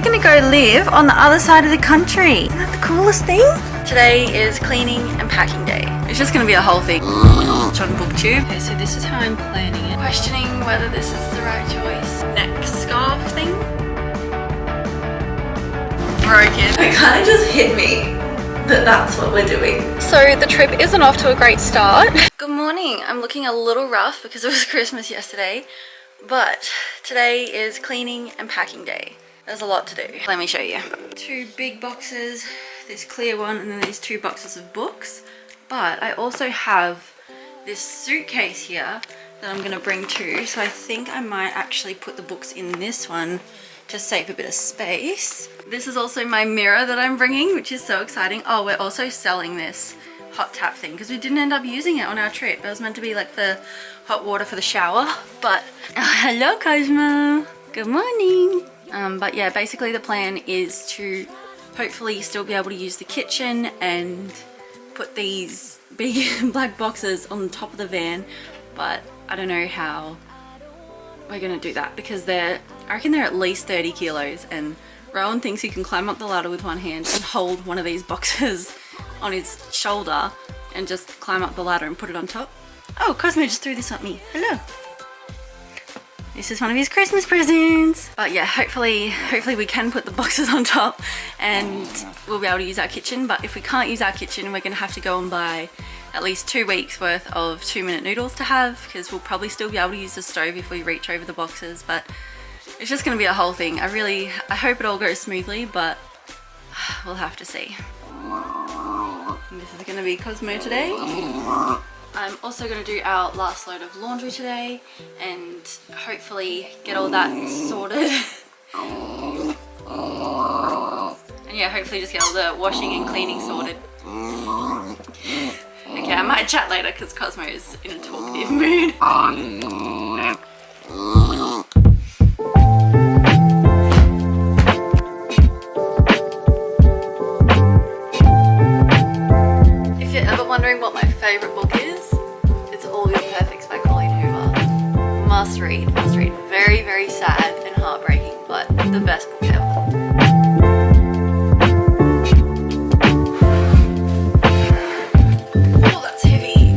We're gonna go live on the other side of the country. Isn't that the coolest thing? Today is cleaning and packing day. It's just gonna be a whole thing. On booktube. Okay, so this is how I'm planning it. Questioning whether this is the right choice. Neck scarf thing. Broken. It kind of just hit me that that's what we're doing. So the trip isn't off to a great start. Good morning. I'm looking a little rough because it was Christmas yesterday, but today is cleaning and packing day. There's a lot to do. Let me show you. 2 big boxes, this clear one, and then these 2 boxes of books. But I also have this suitcase here that I'm gonna bring too. So I think I might actually put the books in this one to save a bit of space. This is also my mirror that I'm bringing, which is so exciting. Oh, we're also selling this hot tap thing because we didn't end up using it on our trip. It was meant to be like for hot water for the shower, but hello Cosmo, good morning. But yeah, basically the plan is to hopefully still be able to use the kitchen and put these big black boxes on the top of the van, but I don't know how we're gonna do that because I reckon they're at least 30 kilos, and Rowan thinks he can climb up the ladder with one hand and hold one of these boxes on his shoulder and just climb up the ladder and put it on top. Oh, Cosmo just threw this at me. Hello. This is one of his Christmas presents. But yeah, hopefully we can put the boxes on top and we'll be able to use our kitchen. But if we can't use our kitchen, we're gonna have to go and buy at least 2 weeks worth of 2-minute noodles to have, because we'll probably still be able to use the stove if we reach over the boxes. But it's just gonna be a whole thing. I hope it all goes smoothly, but we'll have to see. And this is gonna be Cosmo today. I'm also going to do our last load of laundry today and hopefully get all that sorted. And yeah, hopefully just get all the washing and cleaning sorted. Okay, I might chat later because Cosmo is in a talkative mood. If you're ever wondering what my favourite book is, it's All Your Perfects by Colleen Hoover. Must read, must read. Very, very sad and heartbreaking, but the best book ever. Oh, that's heavy.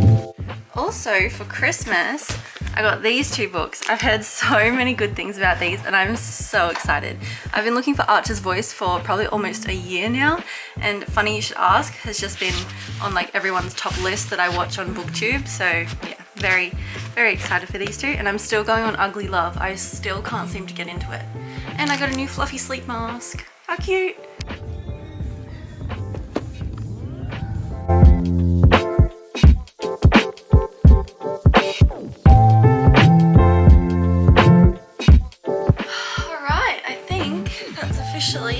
Also, for Christmas, I got these 2 books. I've heard so many good things about these and I'm so excited. I've been looking for Archer's Voice for probably almost a year now, and Funny You Should Ask has just been on like everyone's top list that I watch on booktube. So yeah, very, very excited for these 2, and I'm still going on Ugly Love. I still can't seem to get into it. And I got a new fluffy sleep mask. How cute! I think that's officially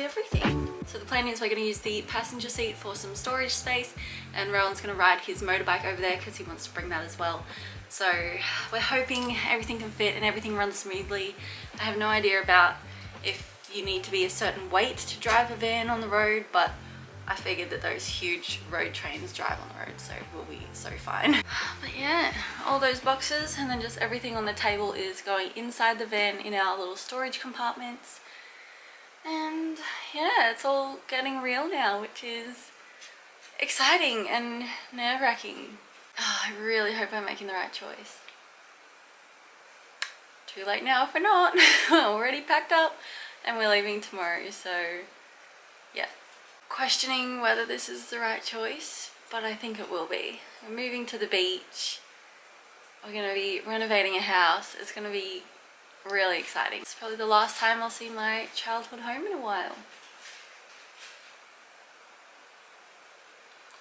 everything. So the plan is we're going to use the passenger seat for some storage space, and Rowan's going to ride his motorbike over there because he wants to bring that as well. So we're hoping everything can fit and everything runs smoothly. I have no idea about if you need to be a certain weight to drive a van on the road, but I figured that those huge road trains drive on the road, so we'll be so fine. But yeah, all those boxes and then just everything on the table is going inside the van in our little storage compartments. And yeah, it's all getting real now, which is exciting and nerve-wracking. Oh, I really hope I'm making the right choice. Too late now if we're not. We're already packed up and we're leaving tomorrow, so yeah. Questioning whether this is the right choice, but I think it will be. We're moving to the beach. We're going to be renovating a house. It's going to be really exciting. It's probably the last time I'll see my childhood home in a while.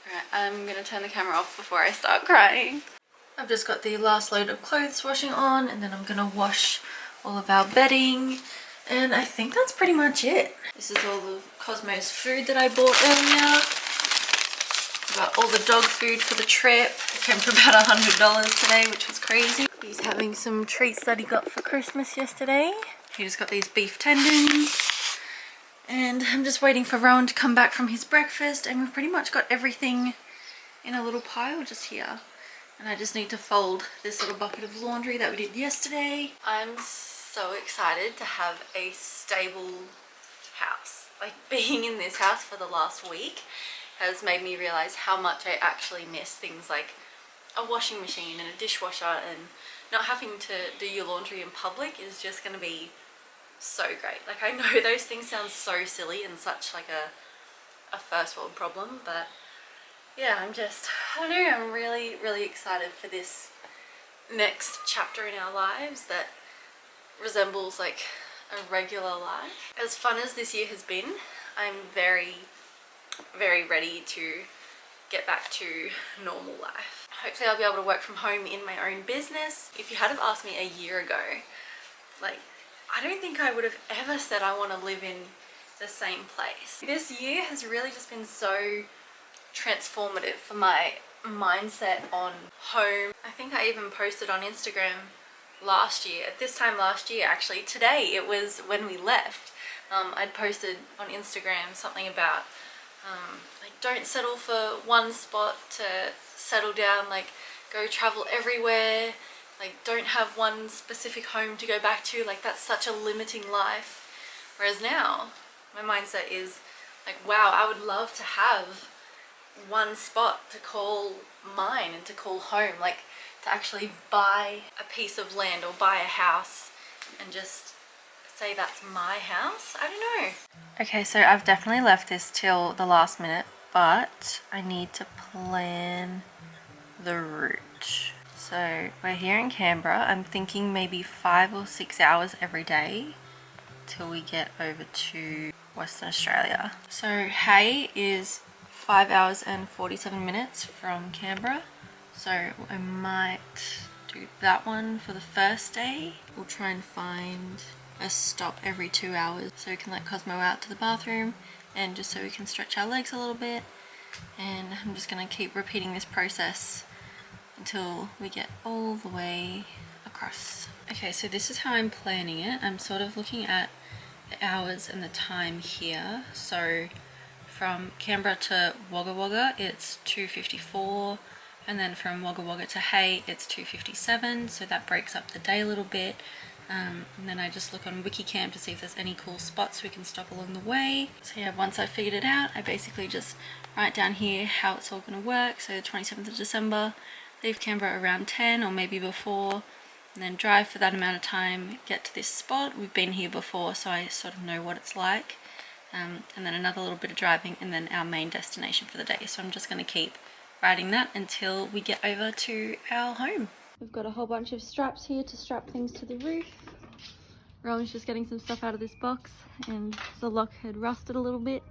Alright, I'm going to turn the camera off before I start crying. I've just got the last load of clothes washing on, and then I'm going to wash all of our bedding. And I think that's pretty much it. This is all the Cosmo's food that I bought earlier. I've got all the dog food for the trip. It came for about $100 today, which was crazy. He's having some treats that he got for Christmas yesterday. He just got these beef tendons. And I'm just waiting for Rowan to come back from his breakfast, and we've pretty much got everything in a little pile just here. And I just need to fold this little bucket of laundry that we did yesterday. I'm so excited to have a stable house. Like, being in this house for the last week has made me realize how much I actually miss things like a washing machine and a dishwasher, and not having to do your laundry in public is just going to be so great. Like, I know those things sound so silly and such like a first world problem, but yeah, I don't know, I'm really excited for this next chapter in our lives that resembles like a regular life. As fun as this year has been, I'm very ready to get back to normal life. Hopefully I'll be able to work from home in my own business. If you had have asked me a year ago, like, I don't think I would have ever said I want to live in the same place. This year has really just been so transformative for my mindset on home. I think I even posted on Instagram last year, at this time last year actually, today it was when we left, I'd posted on Instagram something about like, don't settle for one spot to settle down, like, go travel everywhere, like, don't have one specific home to go back to, like, that's such a limiting life. Whereas now my mindset is like, wow, I would love to have one spot to call mine and to call home, like to actually buy a piece of land or buy a house and just say that's my house. I don't know. Okay, so I've definitely left this till the last minute, but I need to plan the route. So we're here in Canberra. I'm thinking maybe 5 or 6 hours every day till we get over to Western Australia. So Hay is 5 hours and 47 minutes from Canberra. So I might do that one for the first day. We'll try and find a stop every 2 hours so we can let Cosmo out to the bathroom and just so we can stretch our legs a little bit. And I'm just going to keep repeating this process until we get all the way across. Okay, so this is how I'm planning it. I'm sort of looking at the hours and the time here. So from Canberra to Wagga Wagga it's 2:54, and then from Wagga Wagga to Hay it's 2:57, so that breaks up the day a little bit. And then I just look on Wikicamp to see if there's any cool spots we can stop along the way. So yeah, once I've figured it out, I basically just write down here how it's all going to work. So the 27th of December, leave Canberra around 10 or maybe before, and then drive for that amount of time, get to this spot. We've been here before, so I sort of know what it's like. And then another little bit of driving, and then our main destination for the day. So I'm just going to keep writing that until we get over to our home. We've got a whole bunch of straps here to strap things to the roof. Rowan's just getting some stuff out of this box, and the lock had rusted a little bit.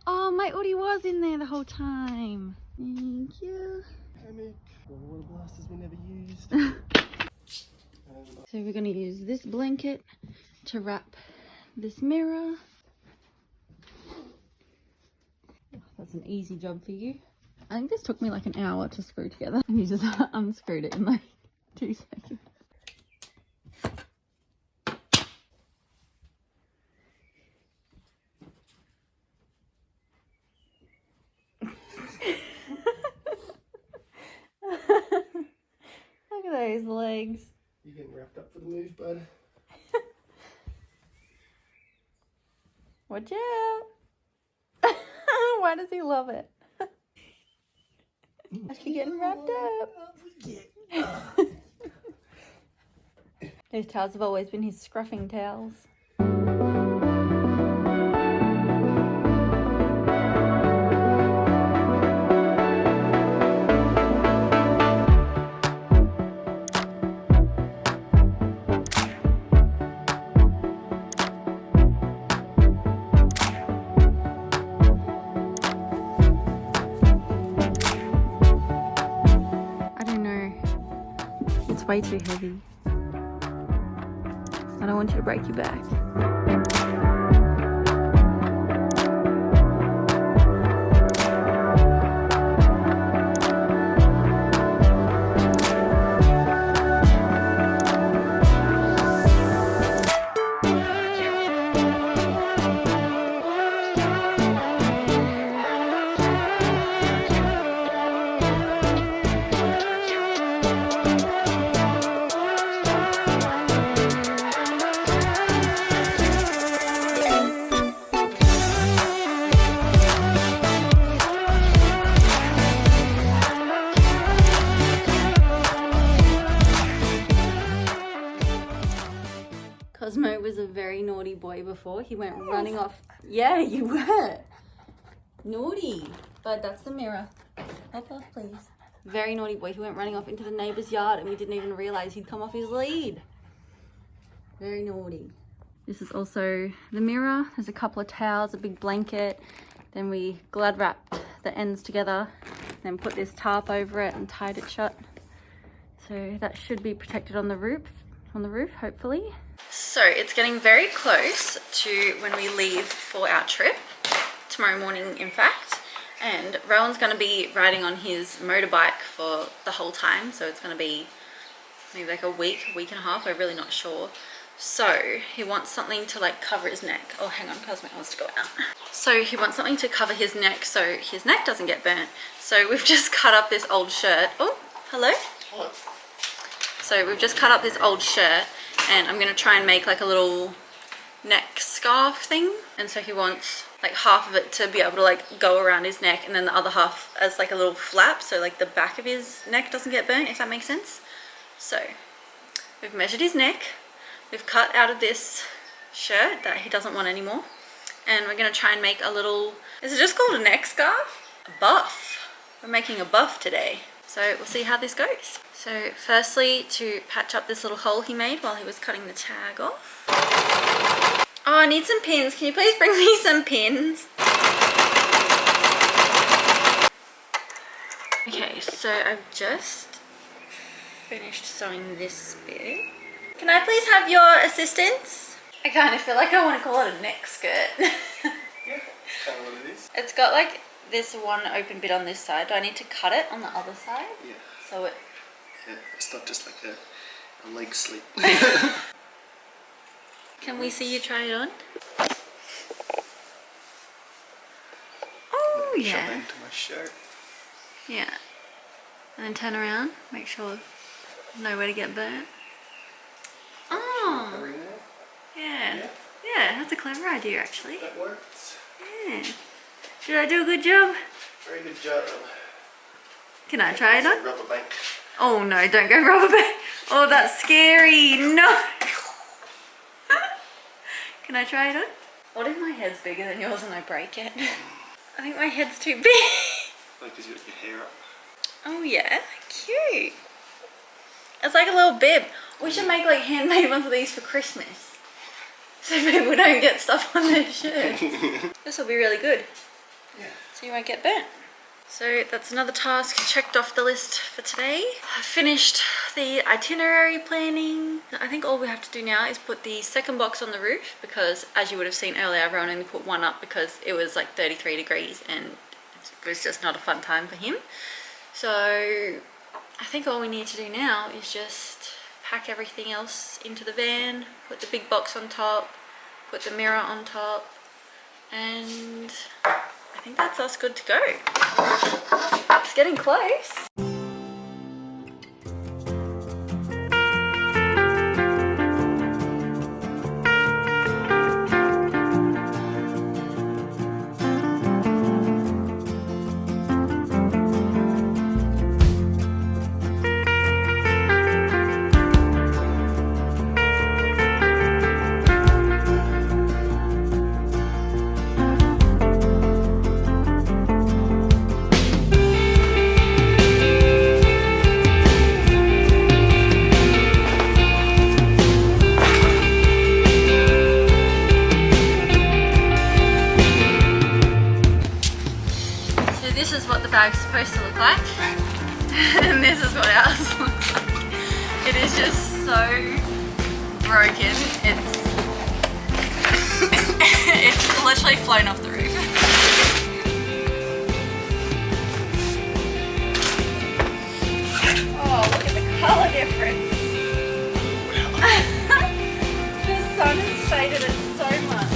Oh, my Audi was in there the whole time. Thank you. Hammock, water blasters we never used. So we're going to use this blanket to wrap this mirror. That's an easy job for you. I think this took me like an hour to screw together, and you just unscrewed it in like 2 seconds. Look at those legs. You're getting wrapped up for the move, bud. Watch out. Why does he love it? Actually getting wrapped up. Those towels have always been his scruffing towels. Way too heavy. I don't want you to break your back. was a very naughty boy before. He went running off. Yeah, you were. Naughty. But that's the mirror. Help us, please. Very naughty boy. He went running off into the neighbour's yard and we didn't even realise he'd come off his lead. Very naughty. This is also the mirror. There's a couple of towels, a big blanket. Then we glad wrapped the ends together, then put this tarp over it and tied it shut. So that should be protected on the roof, hopefully. So it's getting very close to when we leave for our trip, tomorrow morning in fact. And Rowan's gonna be riding on his motorbike for the whole time. So it's gonna be maybe like a week and a half, we're really not sure. So he wants something to like cover his neck. Oh, hang on, Cosmic wants to go out. So he wants something to cover his neck so his neck doesn't get burnt. So we've just cut up this old shirt. Oh, hello? Hello. So we've just cut up this old shirt and I'm gonna try and make like a little neck scarf thing. And so he wants like half of it to be able to like go around his neck and then the other half as like a little flap so like the back of his neck doesn't get burnt, if that makes sense. So we've measured his neck. We've cut out of this shirt that he doesn't want anymore. And we're going to try and make a little, is it just called a neck scarf? A buff. We're making a buff today. So we'll see how this goes. So firstly, to patch up this little hole he made while he was cutting the tag off. Oh, I need some pins. Can you please bring me some pins? Okay, so I've just finished sewing this bit. Can I please have your assistance? I kind of feel like I want to call it a neck skirt. Yeah, kind of what it is. It's got like this one open bit on this side. Do I need to cut it on the other side? Yeah. So it... Yeah, it's not just like a leg sleep. Can we see you try it on? Oh, yeah. Shove into my shirt. Yeah. And then turn around. Make sure nowhere to get burnt. Oh, yeah. Yeah, that's a clever idea actually. That works. Yeah. Did I do a good job? Very good job. Can I try it on? Rubber bank. Oh no, don't go rubber band. Oh, that's scary. No. Can I try it on? What if my head's bigger than yours and I break it? I think my head's too big. Like, because you got your hair up. Oh yeah, cute. It's like a little bib. We should make like handmade ones of these for Christmas. So people don't get stuff on their shirts. This will be really good. Yeah. So you won't get burnt. So that's another task checked off the list for today. I finished the itinerary planning. I think all we have to do now is put the second box on the roof because as you would have seen earlier, everyone only put one up because it was like 33 degrees and it was just not a fun time for him. So I think all we need to do now is just pack everything else into the van, put the big box on top, put the mirror on top, and I think that's us good to go. It's getting close. Bag's supposed to look like and this is what ours looks like. It is just so broken. It's literally flown off the roof. Oh, look at the colour difference. The sun has faded it so much.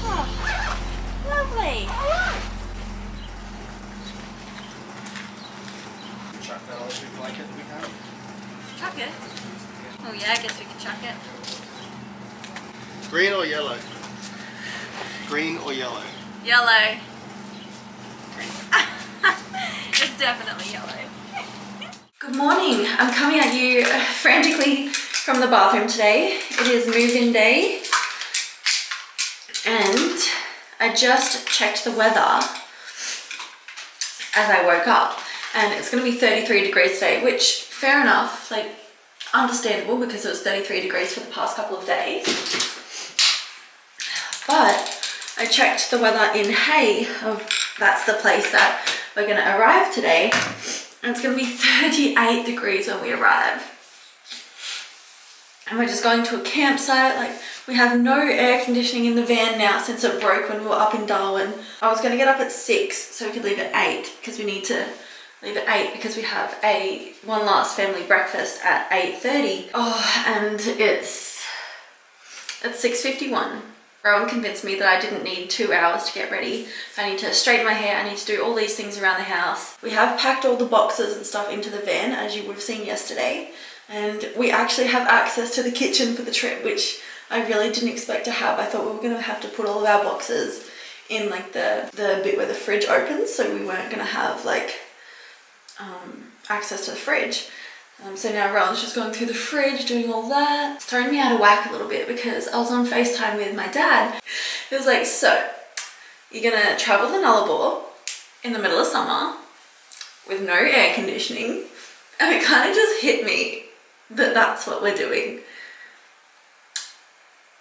Oh, lovely. Chuck that other big blanket that we have. Chuck it? Oh yeah, I guess we can chuck it. Green or yellow? Green or yellow? Yellow. It's definitely yellow. Good morning. I'm coming at you frantically from the bathroom today. It is move-in day and I just checked the weather as I woke up and it's going to be 33 degrees today, which fair enough, like understandable because it was 33 degrees for the past couple of days. But I checked the weather in Hay, that's the place that we're going to arrive today, and it's going to be 38 degrees when we arrive. And we're just going to a campsite. Like, we have no air conditioning in the van now since it broke when we were up in Darwin. I was going to get up at 6 so we could leave at 8 because we need to leave at 8 because we have one last family breakfast at 8:30. Oh, and it's 6:51. Rowan convinced me that I didn't need 2 hours to get ready. I need to straighten my hair, I need to do all these things around the house. We have packed all the boxes and stuff into the van, as you would have seen yesterday. And we actually have access to the kitchen for the trip, which I really didn't expect to have. I thought we were going to have to put all of our boxes in like the bit where the fridge opens, so we weren't going to have like access to the fridge. So now Rowan's just going through the fridge, doing all that. It's throwing me out of whack a little bit because I was on FaceTime with my dad. He was like, so, you're gonna travel to Nullarbor in the middle of summer with no air conditioning. And it kind of just hit me that that's what we're doing.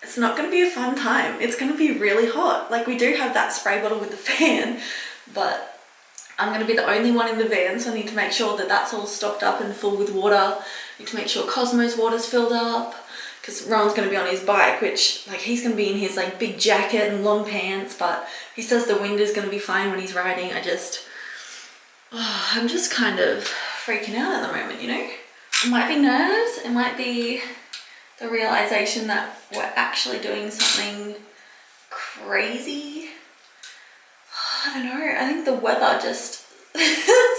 It's not gonna be a fun time. It's gonna be really hot. Like, we do have that spray bottle with the fan, but I'm going to be the only one in the van, so I need to make sure that that's all stocked up and full with water. I need to make sure Cosmo's water's filled up because Rowan's going to be on his bike, which like he's going to be in his like big jacket and long pants, but he says the wind is going to be fine when he's riding. I'm just kind of freaking out at the moment, you know? It might be nerves, it might be the realization that we're actually doing something crazy. I don't know, I think the weather just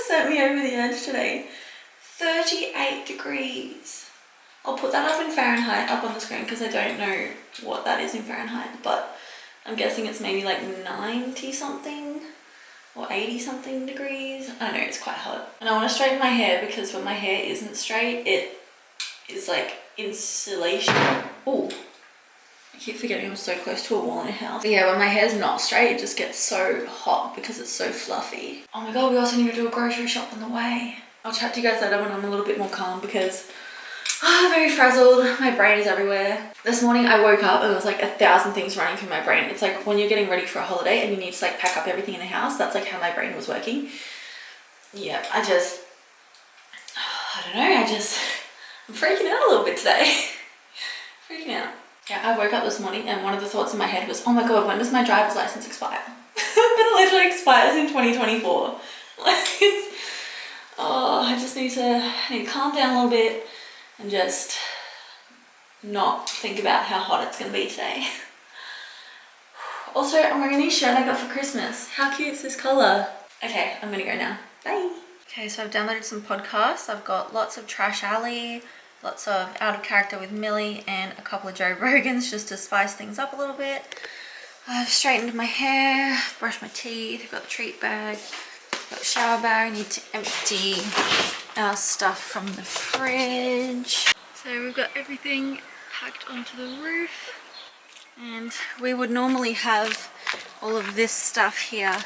sent me over the edge today. 38 degrees. I'll put that up in Fahrenheit up on the screen because I don't know what that is in Fahrenheit, but I'm guessing it's maybe like 90 something or 80 something degrees. I don't know, it's quite hot. And I want to straighten my hair because when my hair isn't straight, it is like insulation. Oh. I keep forgetting I'm so close to a wall in a house. But yeah, when my hair's not straight, it just gets so hot because it's so fluffy. Oh my god, we also need to do a grocery shop on the way. I'll chat to you guys later when I'm a little bit more calm because I'm very frazzled. My brain is everywhere. This morning I woke up and there was like 1,000 things running through my brain. It's like when you're getting ready for a holiday and you need to like pack up everything in the house. That's like how my brain was working. Yeah, I don't know, I'm freaking out a little bit today. Freaking out. Yeah, I woke up this morning and one of the thoughts in my head was, oh my god, when does my driver's license expire? But it literally expires in 2024. Like, I need to calm down a little bit and just not think about how hot it's going to be today. Also, I'm wearing a new shirt I got for Christmas. How cute is this colour? Okay, I'm going to go now. Bye. Okay, so I've downloaded some podcasts. I've got lots of Trash Alley, lots of Out of Character with Millie, and a couple of Joe Rogans just to spice things up a little bit. I've straightened my hair, brushed my teeth, I've got the treat bag, got the shower bag. I need to empty our stuff from the fridge. So we've got everything packed onto the roof, and we would normally have all of this stuff here,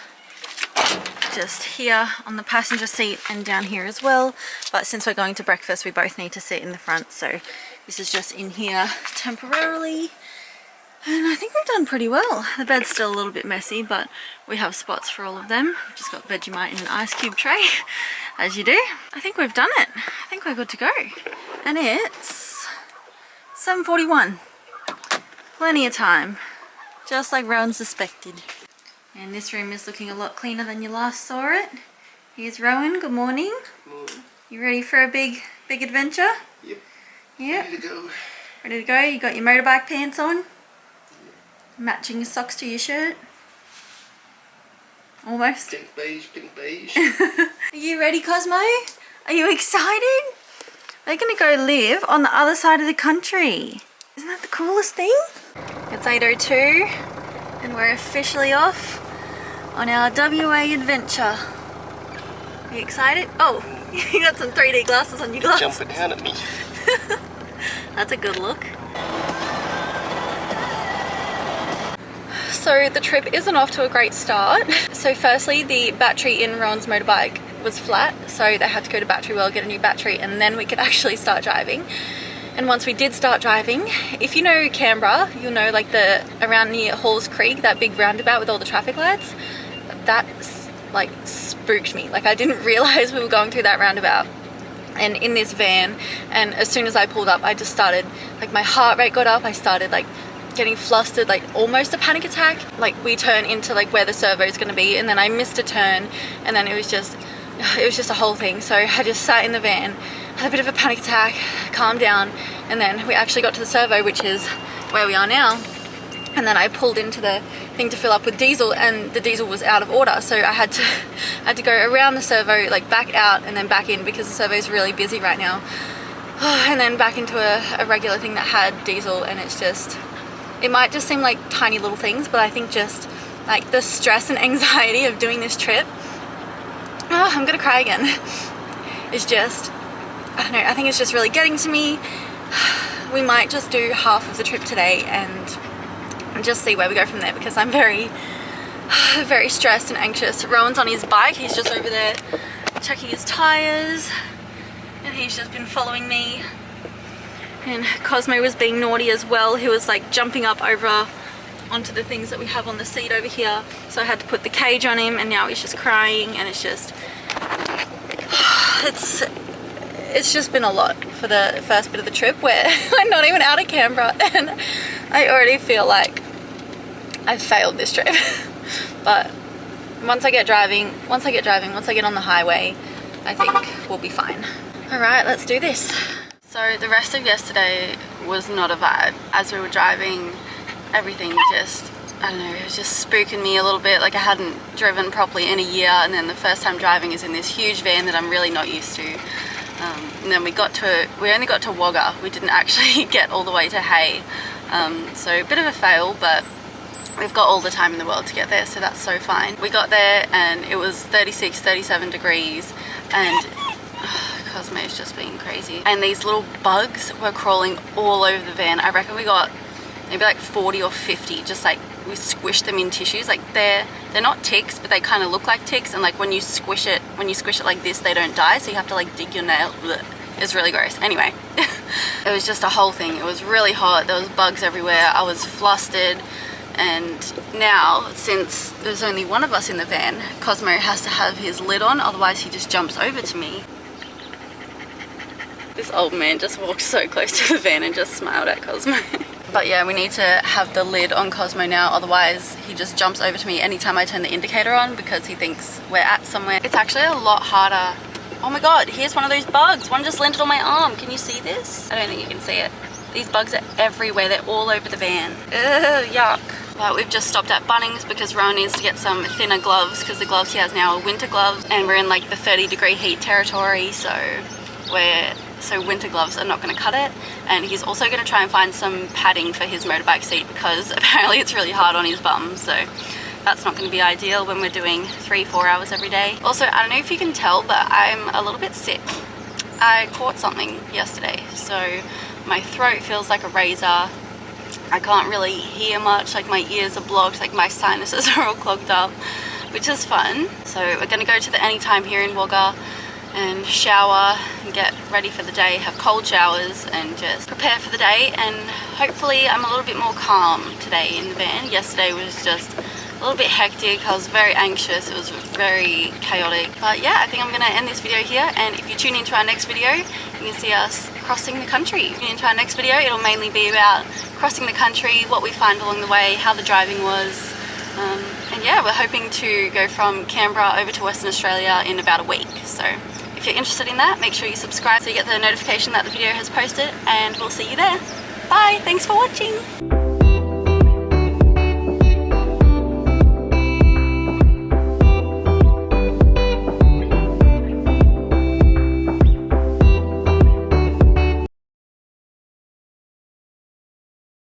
just here on the passenger seat and down here as well, but since we're going to breakfast we both need to sit in the front, so this is just in here temporarily. And I think we've done pretty well. The bed's still a little bit messy, but we have spots for all of them. We've just got Vegemite in an ice cube tray, as you do. I think we've done it. I think we're good to go. And it's 7:41. Plenty of time, just like Rowan suspected. And this room is looking a lot cleaner than you last saw it. Here's Rowan, good morning. Good morning. You ready for a big adventure? Yep. Yep. Ready to go. Ready to go? You got your motorbike pants on? Matching your socks to your shirt? Almost. Pink beige, pink beige. Are you ready, Cosmo? Are you excited? They're gonna go live on the other side of the country. Isn't that the coolest thing? It's 8:02 and we're officially off on our WA adventure. Are you excited? Oh, you got some 3D glasses on your glasses. Jumping down at me. That's a good look. So the trip isn't off to a great start. So firstly, the battery in Rowan's motorbike was flat, so they had to go to Battery World, get a new battery, and then we could actually start driving. And once we did start driving, if you know Canberra, you'll know like around near Halls Creek, that big roundabout with all the traffic lights, that like spooked me. Like I didn't realize we were going through that roundabout and in this van, and as soon as I pulled up, I just started, like my heart rate got up, I started like getting flustered, like almost a panic attack. Like we turn into like where the servo is going to be, and then I missed a turn, and then it was just a whole thing. So I just sat in the van, had a bit of a panic attack, calmed down, and then we actually got to the servo, which is where we are now. And then I pulled into the thing to fill up with diesel, and the diesel was out of order, so I had to go around the servo, like back out and then back in, because the servo is really busy right now, and then back into a regular thing that had diesel. And it's just, it might just seem like tiny little things, but I think just like the stress and anxiety of doing this trip, oh, I'm gonna cry again, is just, I don't know, I think it's just really getting to me. We might just do half of the trip today and just see where we go from there, because I'm very stressed and anxious. Rowan's on his bike, he's just over there checking his tires, and he's just been following me. And Cosmo was being naughty as well. He was like jumping up over onto the things that we have on the seat over here, so I had to put the cage on him, and now he's just crying. And it's just it's just been a lot for the first bit of the trip, where I'm not even out of Canberra and I already feel like I've failed this trip. But once I get driving, once I get on the highway, I think we'll be fine. All right, let's do this. So the rest of yesterday was not a vibe. As we were driving, everything just, I don't know, it was just spooking me a little bit. Like I hadn't driven properly in a year, and then the first time driving is in this huge van that I'm really not used to. And then we only got to Wagga. We didn't actually get all the way to Hay. So a bit of a fail, but we've got all the time in the world to get there, so that's so fine. We got there and it was 36, 37 degrees, and Cosmo's just being crazy. And these little bugs were crawling all over the van. I reckon we got maybe like 40 or 50, just like we squished them in tissues. Like they're not ticks, but they kind of look like ticks, and like when you squish it like this, they don't die, so you have to like dig your nail. Blech. It's really gross. Anyway, it was just a whole thing. It was really hot, there was bugs everywhere, I was flustered. And now, since there's only one of us in the van, Cosmo has to have his lid on, otherwise he just jumps over to me. This old man just walked so close to the van and just smiled at Cosmo. But yeah, we need to have the lid on Cosmo now, otherwise he just jumps over to me anytime I turn the indicator on, because he thinks we're at somewhere. It's actually a lot harder. Oh my god, here's one of those bugs. One just landed on my arm. Can you see this? I don't think you can see it. These bugs are everywhere. They're all over the van. Ugh, yuck. But we've just stopped at Bunnings because Rowan needs to get some thinner gloves, because the gloves he has now are winter gloves, and we're in like the 30-degree heat territory, so winter gloves are not going to cut it. And he's also going to try and find some padding for his motorbike seat, because apparently it's really hard on his bum, so that's not going to be ideal when we're doing 3-4 hours every day. Also, I don't know if you can tell, but I'm a little bit sick. I caught something yesterday, so my throat feels like a razor. I can't really hear much, like my ears are blocked, like my sinuses are all clogged up, which is fun. So we're going to go to the Anytime here in Wagga and shower and get ready for the day, have cold showers and just prepare for the day. And hopefully I'm a little bit more calm today in the van. Yesterday was just a little bit hectic. I was very anxious, it was very chaotic. But yeah, I think I'm gonna end this video here, and if you tune into our next video, you can see us crossing the country. If you tune into our next video, it'll mainly be about crossing the country, what we find along the way, how the driving was. And yeah, we're hoping to go from Canberra over to Western Australia in about a week. So if you're interested in that, make sure you subscribe so you get the notification that the video has posted, and we'll see you there. Bye, thanks for watching.